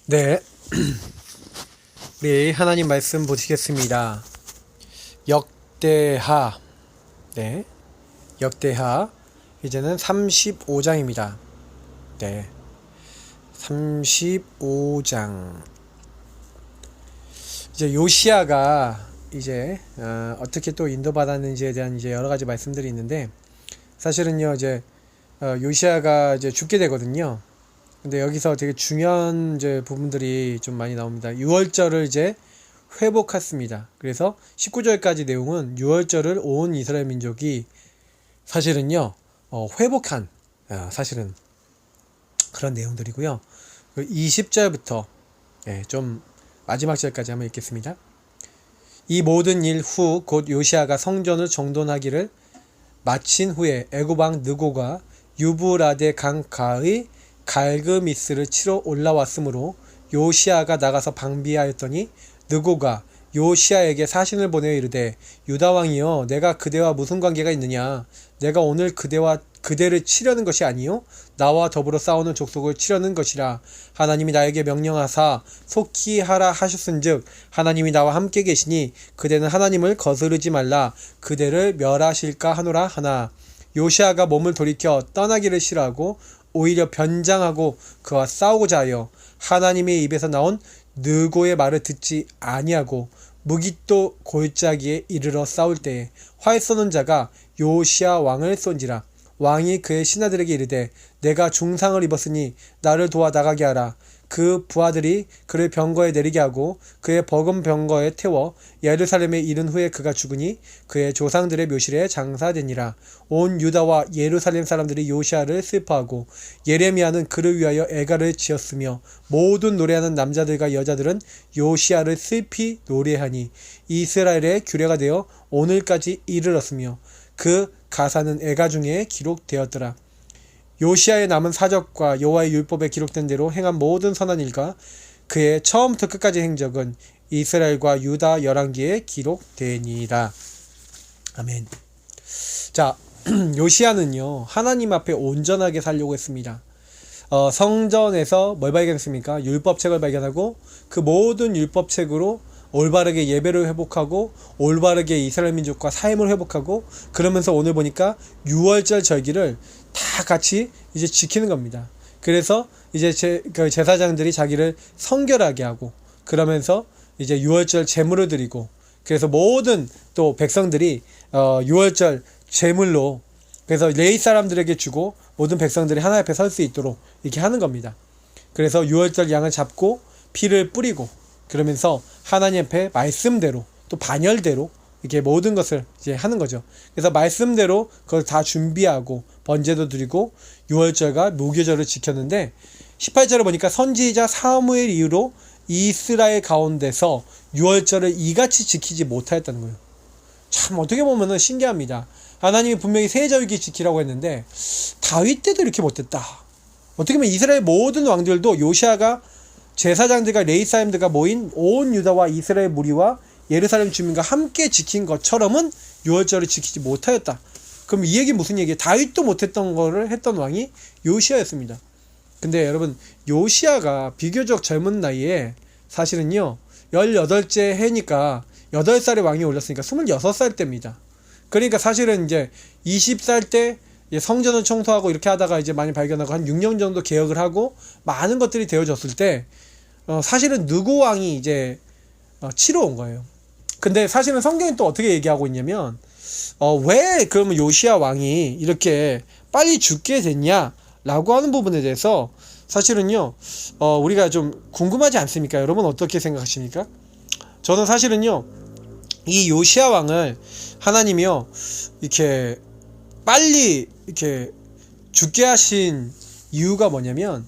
네, 우리 하나님 말씀 보시겠습니다. 역대하, 네, 역대하, 이제는 35장입니다. 네, 35장. 이제 요시야가 이제 어떻게 또 인도받았는지에 대한 이제 여러 가지 말씀들이 있는데, 사실은요, 이제 요시야가 이제 죽게 되거든요. 근데 여기서 되게 중요한 이제 부분들이 좀 많이 나옵니다. 유월절을 이제 회복했습니다. 그래서 19절까지 내용은 유월절을 온 이스라엘 민족이 사실은요, 회복한, 사실은 그런 내용들이고요. 20절부터 좀 마지막 절까지 한번 읽겠습니다. 이 모든 일 후 곧 요시야가 성전을 정돈하기를 마친 후에 애굽 왕 느고가 유브라데 강가의 갈그미스를 치러 올라왔으므로 요시야가 나가서 방비하였더니 느고가 요시야에게 사신을 보내어 이르되 유다 왕이여 내가 그대와 무슨 관계가 있느냐 내가 오늘 그대를 치려는 것이 아니요 나와 더불어 싸우는 족속을 치려는 것이라 하나님이 나에게 명령하사 속히 하라 하셨은즉 하나님이 나와 함께 계시니 그대는 하나님을 거스르지 말라 그대를 멸하실까 하노라 하나 요시야가 몸을 돌이켜 떠나기를 싫어하고 오히려 변장하고 그와 싸우고자 하여 하나님의 입에서 나온 느고의 말을 듣지 아니하고 무깃도 골짜기에 이르러 싸울 때에 활 쏘는 자가 요시야 왕을 쏜지라 왕이 그의 신하들에게 이르되 내가 중상을 입었으니 나를 도와 나가게 하라 그 부하들이 그를 병거에 내리게 하고 그의 버금 병거에 태워 예루살렘에 이른 후에 그가 죽으니 그의 조상들의 묘실에 장사되니라. 온 유다와 예루살렘 사람들이 요시야를 슬퍼하고 예레미야는 그를 위하여 애가를 지었으며 모든 노래하는 남자들과 여자들은 요시야를 슬피 노래하니 이스라엘의 규례가 되어 오늘까지 이르렀으며 그 가사는 애가 중에 기록되었더라. 요시야의 남은 사적과 여호와의 율법에 기록된 대로 행한 모든 선한 일과 그의 처음부터 끝까지 행적은 이스라엘과 유다 열왕기에 기록되니라. 아멘. 자, 요시야는요 하나님 앞에 온전하게 살려고 했습니다. 성전에서 뭘 발견했습니까? 율법책을 발견하고 그 모든 율법책으로 올바르게 예배를 회복하고 올바르게 이스라엘 민족과 삶을 회복하고 그러면서 오늘 보니까 유월절 절기를 다 같이 이제 지키는 겁니다. 그래서 이제 제사장들이 자기를 성결하게 하고 그러면서 이제 유월절 제물을 드리고 그래서 모든 또 백성들이 유월절 제물로 그래서 레위 사람들에게 주고 모든 백성들이 하나님 앞에 설 수 있도록 이렇게 하는 겁니다. 그래서 유월절 양을 잡고 피를 뿌리고 그러면서 하나님 앞에 말씀대로 또 반열대로 이렇게 모든 것을 이제 하는 거죠. 그래서 말씀대로 그걸 다 준비하고 번제도 드리고 유월절과 무교절을 지켰는데 18절을 보니까 선지자 사무엘 이후로 이스라엘 가운데서 유월절을 이같이 지키지 못하였다는 거예요. 참 어떻게 보면은 신기합니다. 하나님이 분명히 세절기 지키라고 했는데 다윗 때도 이렇게 못했다. 어떻게 보면 이스라엘 모든 왕들도 요시야가 제사장들과 레위 사람들과 모인 온 유다와 이스라엘 무리와 예루살렘 주민과 함께 지킨 것처럼은 유월절을 지키지 못하였다. 그럼 이 얘기 무슨 얘기예요? 다윗도 못했던 거를 했던 왕이 요시야였습니다. 근데 여러분 요시야가 비교적 젊은 나이에 사실은요 18째 해니까 8살의 왕이 올렸으니까 26살 때입니다. 그러니까 사실은 이제 20살 때 성전을 청소하고 이렇게 하다가 이제 많이 발견하고 한 6년 정도 개혁을 하고 많은 것들이 되어졌을 때 사실은 느고 왕이 이제 치러 온 거예요. 근데 사실은 성경이 또 어떻게 얘기하고 있냐면 왜 그러면 요시야 왕이 이렇게 빨리 죽게 됐냐라고 하는 부분에 대해서 사실은요 우리가 좀 궁금하지 않습니까? 여러분 어떻게 생각하십니까? 저는 사실은요 이 요시야 왕을 하나님이요 이렇게 빨리 이렇게 죽게 하신 이유가 뭐냐면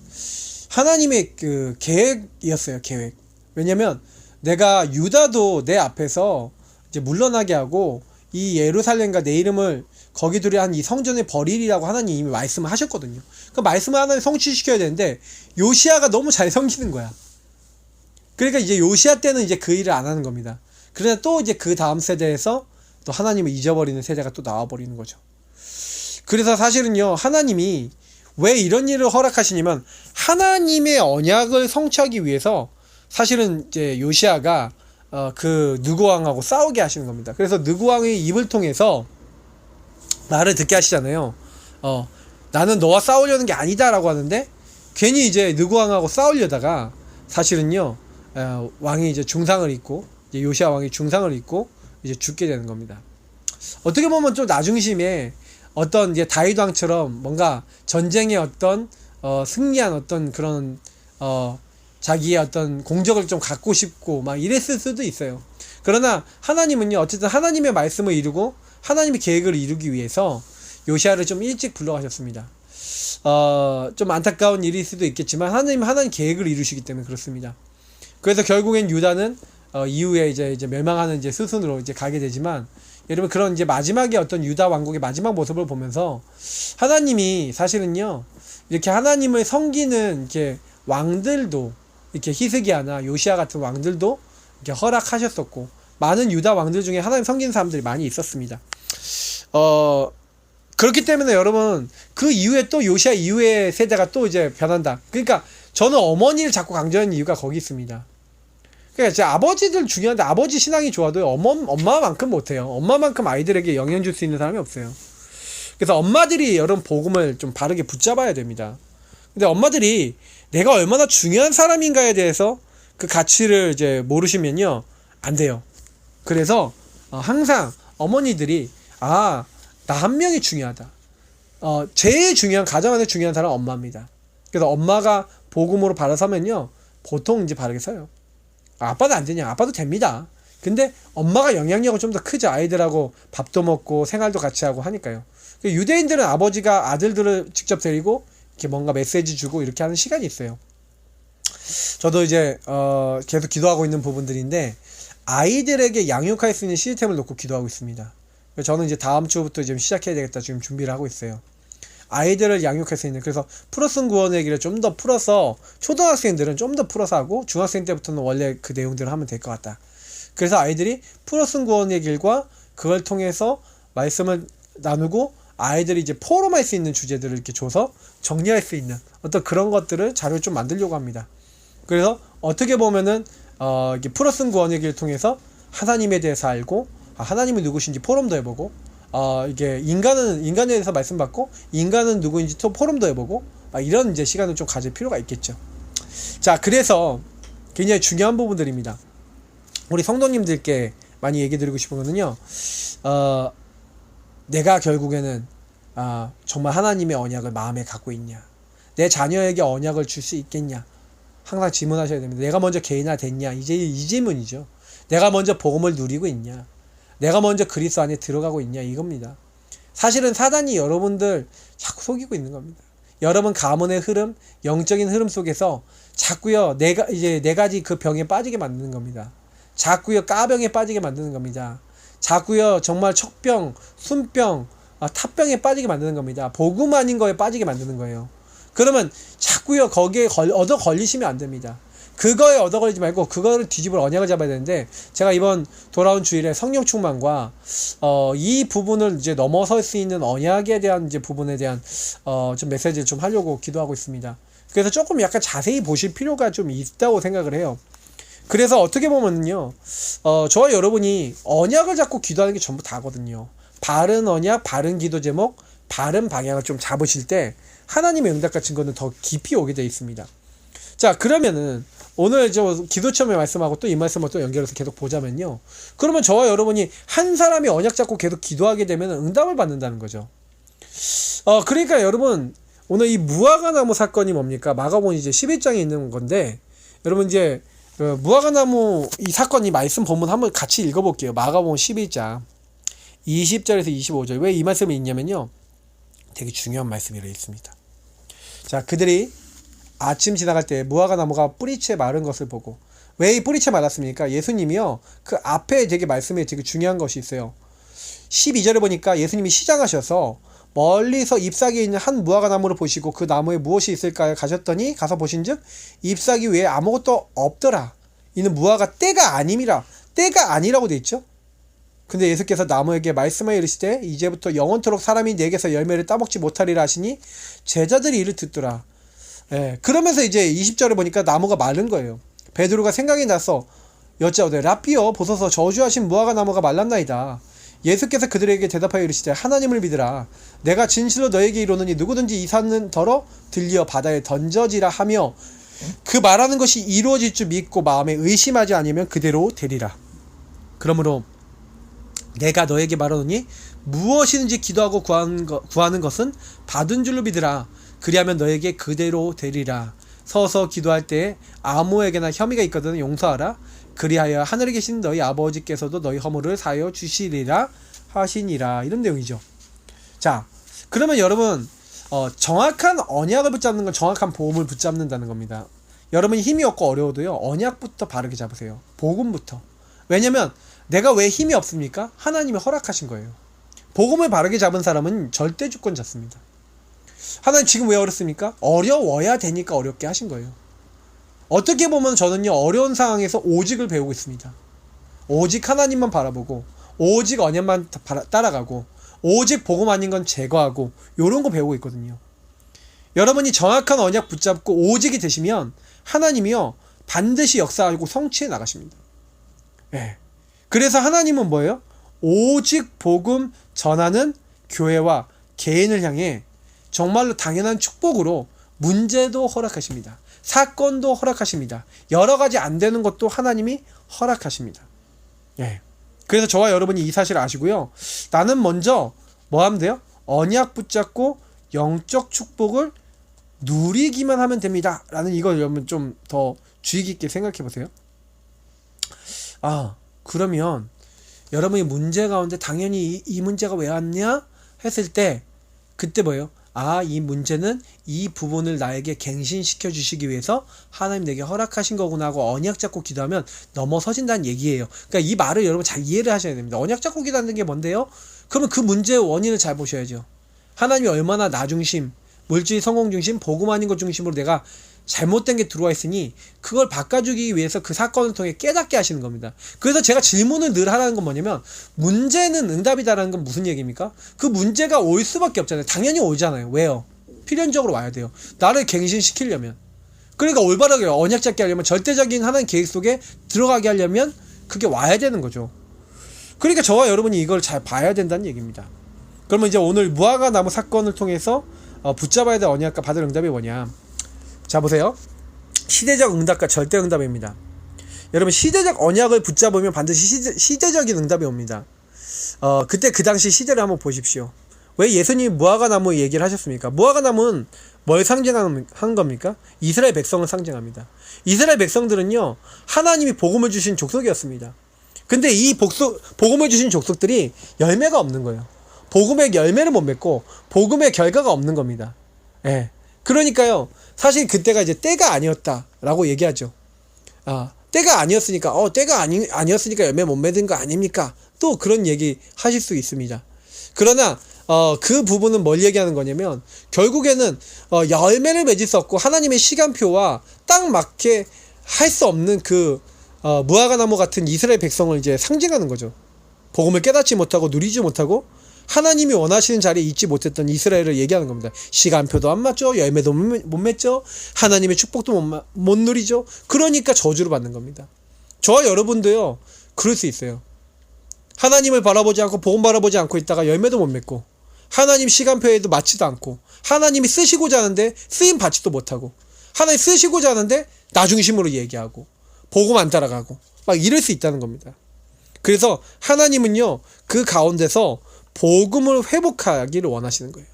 하나님의 그 계획이었어요. 계획. 왜냐면 내가 유다도 내 앞에서 이제 물러나게 하고 이 예루살렘과 내 이름을 거기 두려 한 이 성전에 버리리라고 하나님이 이미 말씀을 하셨거든요. 그 말씀을 하나님 성취시켜야 되는데 요시야가 너무 잘 섬기는 거야. 그러니까 이제 요시야 때는 이제 그 일을 안 하는 겁니다. 그러나 또 이제 그 다음 세대에서 또 하나님을 잊어버리는 세대가 또 나와버리는 거죠. 그래서 사실은요 하나님이 왜 이런 일을 허락하시냐면 하나님의 언약을 성취하기 위해서 사실은 이제 요시아가 그 느고 왕하고 싸우게 하시는 겁니다. 그래서 느고 왕의 입을 통해서 말을 듣게 하시잖아요. 나는 너와 싸우려는 게 아니다라고 하는데 괜히 이제 느고 왕하고 싸우려다가 사실은요 왕이 이제 중상을 입고 이제 요시아 왕이 중상을 입고 이제 죽게 되는 겁니다. 어떻게 보면 좀 나중심에 어떤 이제 다윗 왕처럼 뭔가 전쟁의 어떤 승리한 어떤 그런 자기의 어떤 공적을 좀 갖고 싶고 막 이랬을 수도 있어요. 그러나 하나님은요 어쨌든 하나님의 말씀을 이루고 하나님의 계획을 이루기 위해서 요시아를 좀 일찍 불러가셨습니다. 좀 안타까운 일일 수도 있겠지만 하나님 계획을 이루시기 때문에 그렇습니다. 그래서 결국엔 유다는 이후에 이제 멸망하는 이제 수순으로 이제 가게 되지만 여러분 그런 이제 마지막에 어떤 유다 왕국의 마지막 모습을 보면서 하나님이 사실은요 이렇게 하나님을 섬기는 이렇게 왕들도 이렇게 히스기야나 요시아 같은 왕들도 이렇게 허락하셨었고 많은 유다 왕들 중에 하나님 섬기는 사람들이 많이 있었습니다. 그렇기 때문에 여러분 그 이후에 또 요시아 이후의 세대가 또 이제 변한다. 그러니까 저는 어머니를 자꾸 강조하는 이유가 거기 있습니다. 그러니까 제 아버지들 중요한데 아버지 신앙이 좋아도 엄마만큼 못해요. 엄마만큼 아이들에게 영향 줄 수 있는 사람이 없어요. 그래서 엄마들이 여러분 복음을 좀 바르게 붙잡아야 됩니다. 근데 엄마들이 내가 얼마나 중요한 사람인가에 대해서 그 가치를 이제 모르시면요 안 돼요. 그래서 항상 어머니들이 나 한 명이 중요하다. 제일 중요한 가정 안에 중요한 사람은 엄마입니다. 그래서 엄마가 복음으로 바로 서면요 보통 이제 바르게 서요. 아빠도 안 되냐? 아빠도 됩니다. 근데 엄마가 영향력은 좀 더 크죠. 아이들하고 밥도 먹고 생활도 같이 하고 하니까요. 유대인들은 아버지가 아들들을 직접 데리고 이렇게 뭔가 메시지 주고 이렇게 하는 시간이 있어요. 저도 이제 계속 기도하고 있는 부분들인데 아이들에게 양육할 수 있는 시스템을 놓고 기도하고 있습니다. 저는 이제 다음 주부터 좀 시작해야 되겠다 지금 준비를 하고 있어요. 아이들을 양육할 수 있는 그래서 풀어쓴 구원 얘기를 좀 더 풀어서 초등학생들은 좀 더 풀어서 하고 중학생 때부터는 원래 그 내용들을 하면 될 것 같다. 그래서 아이들이 풀어쓴 구원의 길과 그걸 통해서 말씀을 나누고 아이들이 이제 포럼할 수 있는 주제들을 이렇게 줘서 정리할 수 있는 어떤 그런 것들을 자료를 좀 만들려고 합니다. 그래서 어떻게 보면은 이게 풀어쓴 구원의 길을 통해서 하나님에 대해서 알고 하나님이 누구신지 포럼도 해보고 이게 인간에 대해서 말씀받고 인간은 누구인지 또 포럼도 해보고 이런 이제 시간을 좀 가질 필요가 있겠죠. 자, 그래서 굉장히 중요한 부분들입니다. 우리 성도님들께 많이 얘기 드리고 싶은 거는요. 내가 결국에는 정말 하나님의 언약을 마음에 갖고 있냐, 내 자녀에게 언약을 줄 수 있겠냐 항상 질문하셔야 됩니다. 내가 먼저 개인화 됐냐 이제 이 질문이죠. 내가 먼저 복음을 누리고 있냐, 내가 먼저 그리스도 안에 들어가고 있냐 이겁니다. 사실은 사단이 여러분들 자꾸 속이고 있는 겁니다. 여러분 가문의 흐름, 영적인 흐름 속에서 자꾸요 네 가지 그 병에 빠지게 만드는 겁니다. 자꾸요 까병에 빠지게 만드는 겁니다. 자꾸요 정말 척병, 순병, 탑병에 빠지게 만드는 겁니다. 복음 아닌 거에 빠지게 만드는 거예요. 그러면 자꾸요 거기에 얻어 걸리시면 안 됩니다. 그거에 얻어 걸리지 말고 그거를 뒤집을 언약을 잡아야 되는데 제가 이번 돌아온 주일에 성령 충만과 이 부분을 이제 넘어설 수 있는 언약에 대한 이제 부분에 대한 좀 메시지를 좀 하려고 기도하고 있습니다. 그래서 조금 약간 자세히 보실 필요가 좀 있다고 생각을 해요. 그래서 어떻게 보면요 저와 여러분이 언약을 잡고 기도하는 게 전부 다거든요. 바른 언약, 바른 기도 제목, 바른 방향을 좀 잡으실 때 하나님의 응답 같은 거는 더 깊이 오게 되어 있습니다. 자, 그러면은 오늘 저 기도 체험의 말씀하고 또 이 말씀을 또 연결해서 계속 보자면요. 그러면 저와 여러분이 한 사람이 언약 잡고 계속 기도하게 되면 응답을 받는다는 거죠. 그러니까 여러분 오늘 이 무화과나무 사건이 뭡니까? 마가복음 이제 11장에 있는 건데 여러분 이제 무화과나무 이 사건 이 말씀 본문 한번 같이 읽어볼게요. 마가복음 11장 20절에서 25절. 왜 이 말씀이 있냐면요. 되게 중요한 말씀이 있습니다. 자, 그들이 아침 지나갈 때 무화과나무가 뿌리채 마른 것을 보고 왜 이 뿌리채 말았습니까? 예수님이요 그 앞에 되게 말씀에 되게 중요한 것이 있어요. 12절에 보니까 예수님이 시장하셔서 멀리서 잎사귀에 있는 한 무화과나무를 보시고 그 나무에 무엇이 있을까요? 가셨더니 가서 보신즉 잎사귀 외에 아무것도 없더라. 이는 무화과 때가 아님이라. 때가 아니라고 돼 있죠. 근데 예수께서 나무에게 말씀하여 이르시되 이제부터 영원토록 사람이 내게서 열매를 따먹지 못하리라 하시니 제자들이 이를 듣더라. 예, 그러면서 이제 20절에 보니까 나무가 마른 거예요. 베드로가 생각이 나서 여짜오되 라삐여 보소서 저주하신 무화과 나무가 말랐나이다. 예수께서 그들에게 대답하여 이르시되 하나님을 믿으라. 내가 진실로 너에게 이르노니 누구든지 이 산은 더러 들리어 바다에 던져지라 하며 그 말하는 것이 이루어질 줄 믿고 마음에 의심하지 아니면 그대로 되리라. 그러므로 내가 너에게 말하노니 무엇이든지 기도하고 구하는 것은 받은 줄로 믿으라. 그리하면 너에게 그대로 되리라. 서서 기도할 때 아무에게나 혐의가 있거든 용서하라. 그리하여 하늘에 계신 너희 아버지께서도 너희 허물을 사하여 주시리라 하시니라. 이런 내용이죠. 자, 그러면 여러분 정확한 언약을 붙잡는 건 정확한 복음을 붙잡는다는 겁니다. 여러분이 힘이 없고 어려워도요, 언약부터 바르게 잡으세요. 복음부터. 왜냐면 내가 왜 힘이 없습니까? 하나님이 허락하신 거예요. 복음을 바르게 잡은 사람은 절대 주권 잡습니다. 하나님 지금 왜 어렵습니까? 어려워야 되니까 어렵게 하신 거예요. 어떻게 보면 저는요, 어려운 상황에서 오직을 배우고 있습니다. 오직 하나님만 바라보고, 오직 언약만 따라가고, 오직 복음 아닌 건 제거하고, 요런 거 배우고 있거든요. 여러분이 정확한 언약 붙잡고 오직이 되시면 하나님이요, 반드시 역사하고 성취해 나가십니다. 예. 그래서 하나님은 뭐예요? 오직 복음 전하는 교회와 개인을 향해 정말로 당연한 축복으로 문제도 허락하십니다. 사건도 허락하십니다. 여러 가지 안 되는 것도 하나님이 허락하십니다. 예. 그래서 저와 여러분이 이 사실을 아시고요. 나는 먼저 뭐 하면 돼요? 언약 붙잡고 영적 축복을 누리기만 하면 됩니다. 라는 이걸 여러분 좀 더 주의 깊게 생각해 보세요. 그러면 여러분이 문제 가운데 당연히 이 문제가 왜 왔냐? 했을 때 그때 뭐예요? 이 문제는 이 부분을 나에게 갱신시켜 주시기 위해서 하나님 내게 허락하신 거구나 하고 언약 잡고 기도하면 넘어서진다는 얘기예요. 그러니까 이 말을 여러분 잘 이해를 하셔야 됩니다. 언약 잡고 기도하는 게 뭔데요? 그러면 그 문제의 원인을 잘 보셔야죠. 하나님이 얼마나 나 중심, 물질 성공 중심, 복음 아닌 것 중심으로 내가 잘못된 게 들어와 있으니 그걸 바꿔주기 위해서 그 사건을 통해 깨닫게 하시는 겁니다. 그래서 제가 질문을 늘 하라는 건 뭐냐면, 문제는 응답이다라는 건 무슨 얘기입니까? 그 문제가 올 수밖에 없잖아요. 당연히 오잖아요. 왜요? 필연적으로 와야 돼요. 나를 갱신시키려면. 그러니까 올바르게 언약 잡게 하려면, 절대적인 하나님 계획 속에 들어가게 하려면 그게 와야 되는 거죠. 그러니까 저와 여러분이 이걸 잘 봐야 된다는 얘기입니다. 그러면 이제 오늘 무화과 나무 사건을 통해서 붙잡아야 될 언약과 받을 응답이 뭐냐? 자, 보세요. 시대적 응답과 절대 응답입니다. 여러분, 시대적 언약을 붙잡으면 반드시 시대적인 응답이 옵니다. 그때 그 당시 시대를 한번 보십시오. 왜 예수님이 무화과 나무 얘기를 하셨습니까? 무화과 나무는 뭘 상징하는 겁니까? 이스라엘 백성을 상징합니다. 이스라엘 백성들은요, 하나님이 복음을 주신 족속이었습니다. 근데 이 복음을 주신 족속들이 열매가 없는 거예요. 복음의 열매를 못 맺고 복음의 결과가 없는 겁니다. 예. 그러니까요, 사실 그때가 이제 때가 아니었다라고 얘기하죠. 때가 아니었으니까, 때가 아니었으니까 열매 못 맺은 거 아닙니까? 또 그런 얘기 하실 수 있습니다. 그러나, 그 부분은 뭘 얘기하는 거냐면, 결국에는, 열매를 맺을 수 없고, 하나님의 시간표와 딱 맞게 할 수 없는 무화과 나무 같은 이스라엘 백성을 이제 상징하는 거죠. 복음을 깨닫지 못하고, 누리지 못하고, 하나님이 원하시는 자리에 있지 못했던 이스라엘을 얘기하는 겁니다. 시간표도 안 맞죠. 열매도 못 맺죠. 하나님의 축복도 못 누리죠. 그러니까 저주를 받는 겁니다. 저와 여러분도요, 그럴 수 있어요. 하나님을 바라보지 않고 복음 바라보지 않고 있다가 열매도 못 맺고, 하나님 시간표에도 맞지도 않고, 하나님이 쓰시고자 하는데 쓰임 받지도 못하고, 하나님 쓰시고자 하는데 나 중심으로 얘기하고, 복음 안 따라가고, 막 이럴 수 있다는 겁니다. 그래서 하나님은요, 그 가운데서 복음을 회복하기를 원하시는 거예요.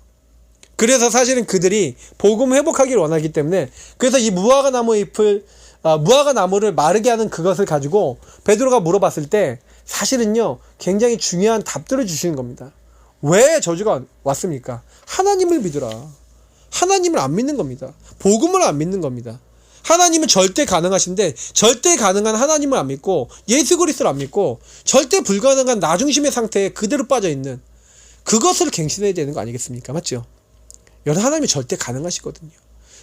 그래서 사실은 그들이 복음 회복하기를 원하기 때문에, 그래서 이 무화과 나무를 마르게 하는 그것을 가지고 베드로가 물어봤을 때 사실은요, 굉장히 중요한 답들을 주시는 겁니다. 왜 저주가 왔습니까? 하나님을 믿으라. 하나님을 안 믿는 겁니다. 복음을 안 믿는 겁니다. 하나님은 절대 가능하신데, 절대 가능한 하나님을 안 믿고, 예수 그리스도를 안 믿고, 절대 불가능한 나 중심의 상태에 그대로 빠져있는, 그것을 갱신해야 되는 거 아니겠습니까? 맞죠? 여러분, 하나님이 절대 가능하시거든요.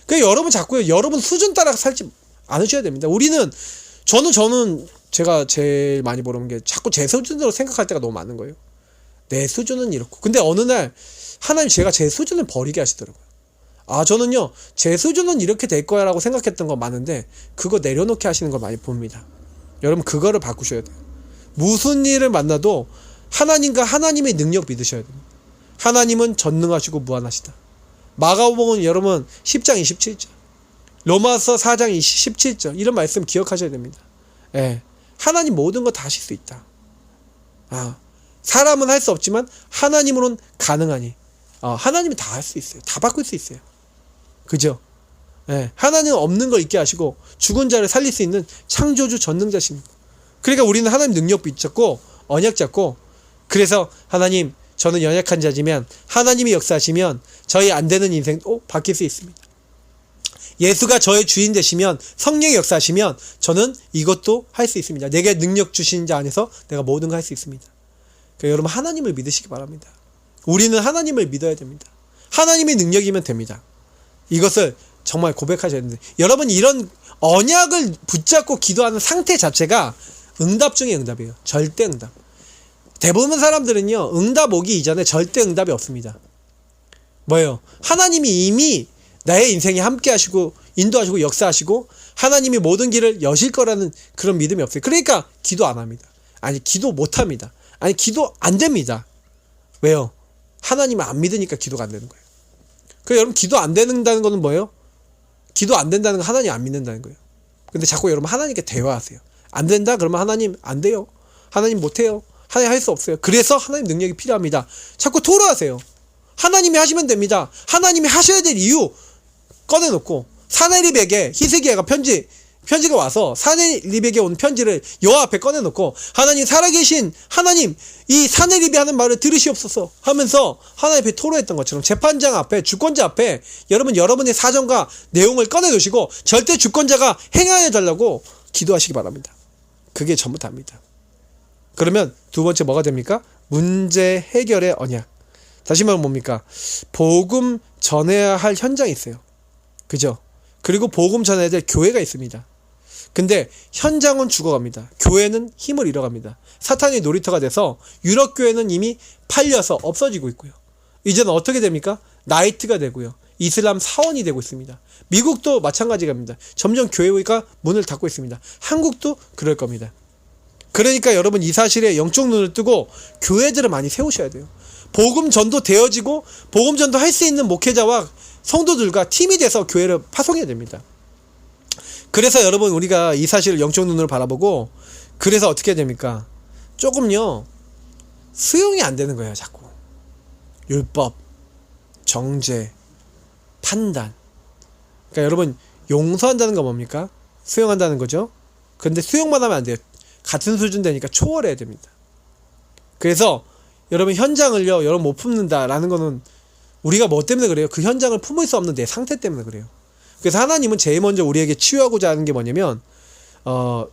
그러니까 여러분 자꾸 여러분 수준 따라 살지 않으셔야 됩니다. 저는 제가 제일 많이 보는 게 자꾸 제 수준으로 생각할 때가 너무 많은 거예요. 내 수준은 이렇고. 근데 어느 날 하나님 제가 제 수준을 버리게 하시더라고요. 저는요 제 수준은 이렇게 될 거야 라고 생각했던 거 많은데 그거 내려놓게 하시는 걸 많이 봅니다. 여러분 그거를 바꾸셔야 돼요. 무슨 일을 만나도 하나님과 하나님의 능력 믿으셔야 됩니다. 하나님은 전능하시고 무한하시다. 마가복음 여러분 10장 27절, 로마서 4장 17절 이런 말씀 기억하셔야 됩니다. 예, 하나님 모든 거 다 하실 수 있다. 사람은 할 수 없지만 하나님으로는 가능하니 하나님이 다 할 수 있어요. 다 바꿀 수 있어요. 그죠? 예, 하나님은 없는 걸 있게 하시고 죽은 자를 살릴 수 있는 창조주 전능자십니다. 그러니까 우리는 하나님 능력 붙잡고 언약 잡고, 그래서 하나님 저는 연약한 자지만 하나님이 역사하시면 저희 안 되는 인생도 바뀔 수 있습니다. 예수가 저의 주인 되시면, 성령이 역사하시면 저는 이것도 할 수 있습니다. 내게 능력 주신 자 안에서 내가 모든 걸 할 수 있습니다. 그러니까 여러분 하나님을 믿으시기 바랍니다. 우리는 하나님을 믿어야 됩니다. 하나님의 능력이면 됩니다. 이것을 정말 고백하셔야 되는데, 여러분 이런 언약을 붙잡고 기도하는 상태 자체가 응답 중에 응답이에요. 절대 응답. 대부분 사람들은요 응답 오기 이전에 절대 응답이 없습니다. 뭐예요? 하나님이 이미 나의 인생에 함께 하시고 인도하시고 역사하시고 하나님이 모든 길을 여실 거라는 그런 믿음이 없어요. 그러니까 기도 안 합니다. 아니 기도 못 합니다. 아니 기도 안 됩니다. 왜요? 하나님을 안 믿으니까 기도가 안 되는 거예요. 그래서 여러분 기도 안 된다는 거는 뭐예요? 기도 안 된다는 건 하나님 안 믿는다는 거예요. 근데 자꾸 여러분 하나님께 대화하세요. 안 된다? 그러면 하나님 안 돼요. 하나님 못해요. 하나님 할 수 없어요. 그래서 하나님 능력이 필요합니다. 자꾸 토로하세요. 하나님이 하시면 됩니다. 하나님이 하셔야 될 이유 꺼내놓고, 사네립에게 히스기야가 편지가 와서 사네립에게 온 편지를 여호와 앞에 꺼내놓고, 하나님 살아계신 하나님 이 사네립이 하는 말을 들으시옵소서 하면서 하나님 앞에 토로했던 것처럼 재판장 앞에, 주권자 앞에 여러분의 사정과 내용을 꺼내놓으시고 절대 주권자가 행하여 달라고 기도하시기 바랍니다. 그게 전부 다입니다. 그러면 두 번째 뭐가 됩니까? 문제 해결의 언약. 다시 말하면 뭡니까? 복음 전해야 할 현장이 있어요. 그죠? 그리고 복음 전해야 될 교회가 있습니다. 근데 현장은 죽어갑니다. 교회는 힘을 잃어갑니다. 사탄의 놀이터가 돼서 유럽 교회는 이미 팔려서 없어지고 있고요. 이제는 어떻게 됩니까? 나이트가 되고요. 이슬람 사원이 되고 있습니다. 미국도 마찬가지입니다. 점점 교회가 문을 닫고 있습니다. 한국도 그럴 겁니다. 그러니까 여러분 이 사실에 영적 눈을 뜨고 교회들을 많이 세우셔야 돼요. 복음 전도 되어지고 복음 전도 할 수 있는 목회자와 성도들과 팀이 돼서 교회를 파송해야 됩니다. 그래서 여러분 우리가 이 사실을 영적 눈으로 바라보고, 그래서 어떻게 해야 됩니까? 조금요 수용이 안 되는 거예요. 자꾸 율법, 정죄, 판단. 그러니까 여러분 용서한다는 건 뭡니까? 수용한다는 거죠. 근데 수용만 하면 안 돼요. 같은 수준 되니까 초월해야 됩니다. 그래서 여러분 현장을요 여러분 못 품는다라는 거는 우리가 뭐 때문에 그래요? 그 현장을 품을 수 없는 내 상태 때문에 그래요. 그래서 하나님은 제일 먼저 우리에게 치유하고자 하는 게 뭐냐면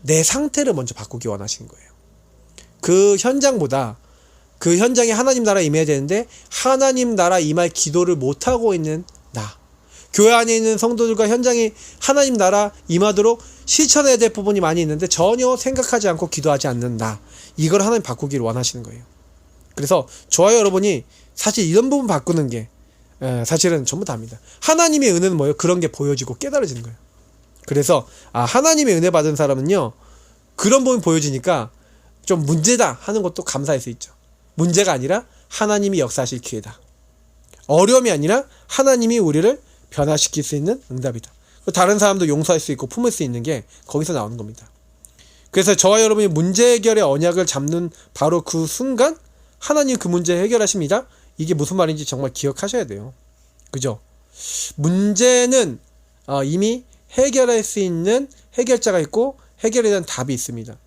내 상태를 먼저 바꾸기 원하시는 거예요. 그 현장보다, 그 현장에 하나님 나라 임해야 되는데 하나님 나라 임할 기도를 못하고 있는 나, 교회 안에 있는 성도들과 현장에 하나님 나라 임하도록 실천해야 될 부분이 많이 있는데 전혀 생각하지 않고 기도하지 않는 나, 이걸 하나님 바꾸기를 원하시는 거예요. 그래서 저와 여러분이 사실 이런 부분 바꾸는 게 사실은 전부 다입니다. 하나님의 은혜는 뭐예요? 그런 게 보여지고 깨달아지는 거예요. 그래서 하나님의 은혜 받은 사람은요 그런 부분이 보여지니까 좀 문제다 하는 것도 감사할 수 있죠. 문제가 아니라 하나님이 역사하실 기회다. 어려움이 아니라 하나님이 우리를 변화시킬 수 있는 응답이다. 다른 사람도 용서할 수 있고 품을 수 있는 게 거기서 나오는 겁니다. 그래서 저와 여러분이 문제 해결의 언약을 잡는 바로 그 순간 하나님 그 문제 해결하십니다. 이게 무슨 말인지 정말 기억하셔야 돼요. 그죠? 문제는 이미 해결할 수 있는 해결자가 있고 해결에 대한 답이 있습니다.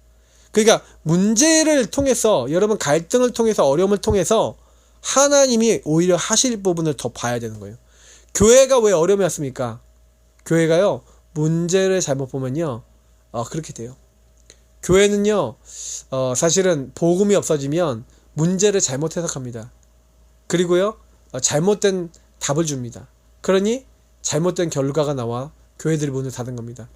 그러니까 문제를 통해서, 여러분 갈등을 통해서, 어려움을 통해서 하나님이 오히려 하실 부분을 더 봐야 되는 거예요. 교회가 왜 어려움이 왔습니까? 교회가요 문제를 잘못 보면요 그렇게 돼요. 교회는요 사실은 복음이 없어지면 문제를 잘못 해석합니다. 그리고요 잘못된 답을 줍니다. 그러니 잘못된 결과가 나와 교회들이 문을 닫은 겁니다.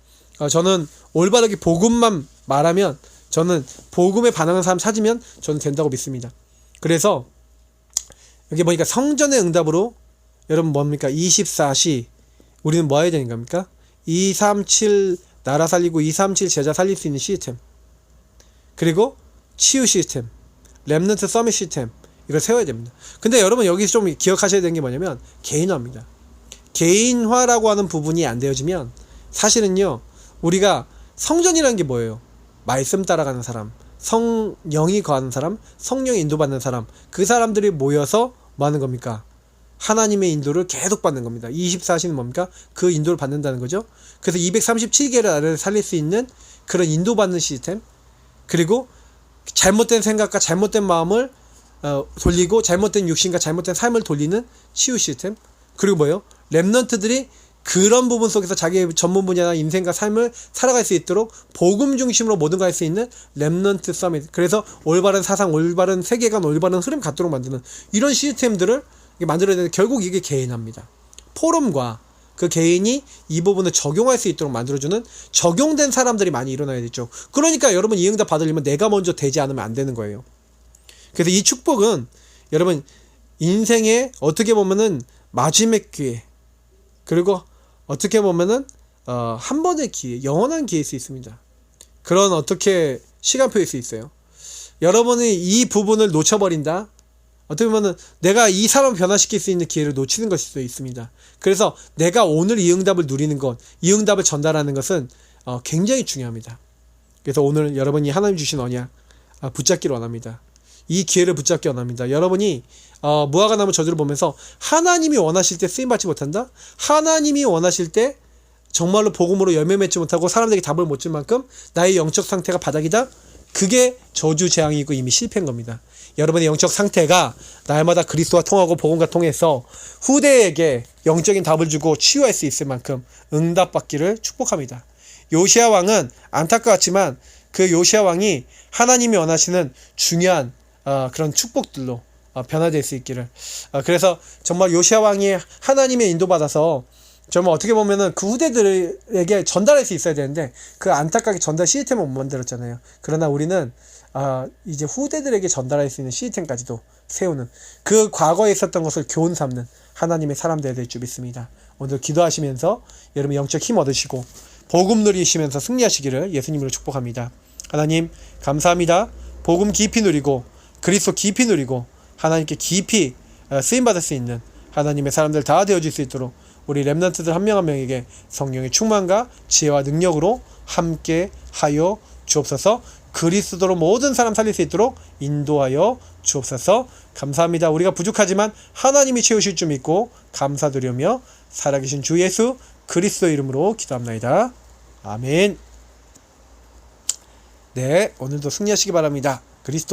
저는 올바르게 복음만 말하면 저는 복음에 반응하는 사람 찾으면 저는 된다고 믿습니다. 그래서 여기 보니까 성전의 응답으로 여러분 뭡니까? 24시 우리는 뭐 해야 되는 겁니까? 237 나라 살리고 237 제자 살릴 수 있는 시스템, 그리고 치유 시스템, 렘넌트 서밋 시스템, 이걸 세워야 됩니다. 근데 여러분 여기서 좀 기억하셔야 되는 게 뭐냐면 개인화입니다. 개인화라고 하는 부분이 안 되어지면 사실은요, 우리가 성전이라는 게 뭐예요? 말씀 따라가는 사람, 성령이 거하는 사람, 성령이 인도받는 사람, 그 사람들이 모여서 뭐 하는 겁니까? 하나님의 인도를 계속 받는 겁니다. 24시는 뭡니까? 그 인도를 받는다는 거죠. 그래서 237개를 나라를 살릴 수 있는 그런 인도받는 시스템, 그리고 잘못된 생각과 잘못된 마음을 돌리고 잘못된 육신과 잘못된 삶을 돌리는 치유 시스템, 그리고 뭐예요? 렘넌트들이 그런 부분 속에서 자기의 전문 분야나 인생과 삶을 살아갈 수 있도록 복음 중심으로 모든 걸 할 수 있는 렘넌트 서밋, 그래서 올바른 사상, 올바른 세계관, 올바른 흐름 갖도록 만드는 이런 시스템들을 만들어야 되는데, 결국 이게 개인화입니다. 포럼과 그 개인이 이 부분을 적용할 수 있도록 만들어주는 적용된 사람들이 많이 일어나야 되죠. 그러니까 여러분 이 응답 받으려면 내가 먼저 되지 않으면 안 되는 거예요. 그래서 이 축복은 여러분 인생의 어떻게 보면은 마지막 기회, 그리고 어떻게 보면은 한 번의 기회, 영원한 기회일 수 있습니다. 그런 어떻게 시간표일 수 있어요. 여러분이 이 부분을 놓쳐버린다, 어떻게 보면은 내가 이 사람을 변화시킬 수 있는 기회를 놓치는 것일 수도 있습니다. 그래서 내가 오늘 이 응답을 누리는 것, 이 응답을 전달하는 것은 굉장히 중요합니다. 그래서 오늘 여러분이 하나님 주신 언약 붙잡기를 원합니다. 이 기회를 붙잡기 원합니다. 여러분이 무화과 나무 저주를 보면서 하나님이 원하실 때 쓰임받지 못한다? 하나님이 원하실 때 정말로 복음으로 열매 맺지 못하고 사람들에게 답을 못 줄 만큼 나의 영적 상태가 바닥이다? 그게 저주 재앙이고 이미 실패한 겁니다. 여러분의 영적 상태가 날마다 그리스도와 통하고 복음과 통해서 후대에게 영적인 답을 주고 치유할 수 있을 만큼 응답받기를 축복합니다. 요시야 왕은 안타까웠지만 그 요시야 왕이 하나님이 원하시는 중요한 그런 축복들로 변화될 수 있기를. 그래서 정말 요시야 왕이 하나님의 인도받아서 정말 어떻게 보면은 그 후대들에게 전달할 수 있어야 되는데 그 안타깝게 전달 시스템을 못 만들었잖아요. 그러나 우리는 이제 후대들에게 전달할 수 있는 시스템까지도 세우는, 그 과거에 있었던 것을 교훈 삼는 하나님의 사람들이 될 줄 믿습니다. 오늘 기도하시면서 여러분 영적 힘 얻으시고 복음 누리시면서 승리하시기를 예수님으로 축복합니다. 하나님 감사합니다. 복음 깊이 누리고 그리스도 깊이 누리고 하나님께 깊이 쓰임받을 수 있는 하나님의 사람들 다 되어질 수 있도록 우리 렘넌트들 한 명 한 명에게 성령의 충만과 지혜와 능력으로 함께 하여 주옵소서. 그리스도로 모든 사람 살릴 수 있도록 인도하여 주옵소서. 감사합니다. 우리가 부족하지만 하나님이 채우실 줄 믿고 감사드리며 살아계신 주 예수 그리스도 이름으로 기도합나이다. 아멘. 네, 오늘도 승리하시기 바랍니다. 그리스도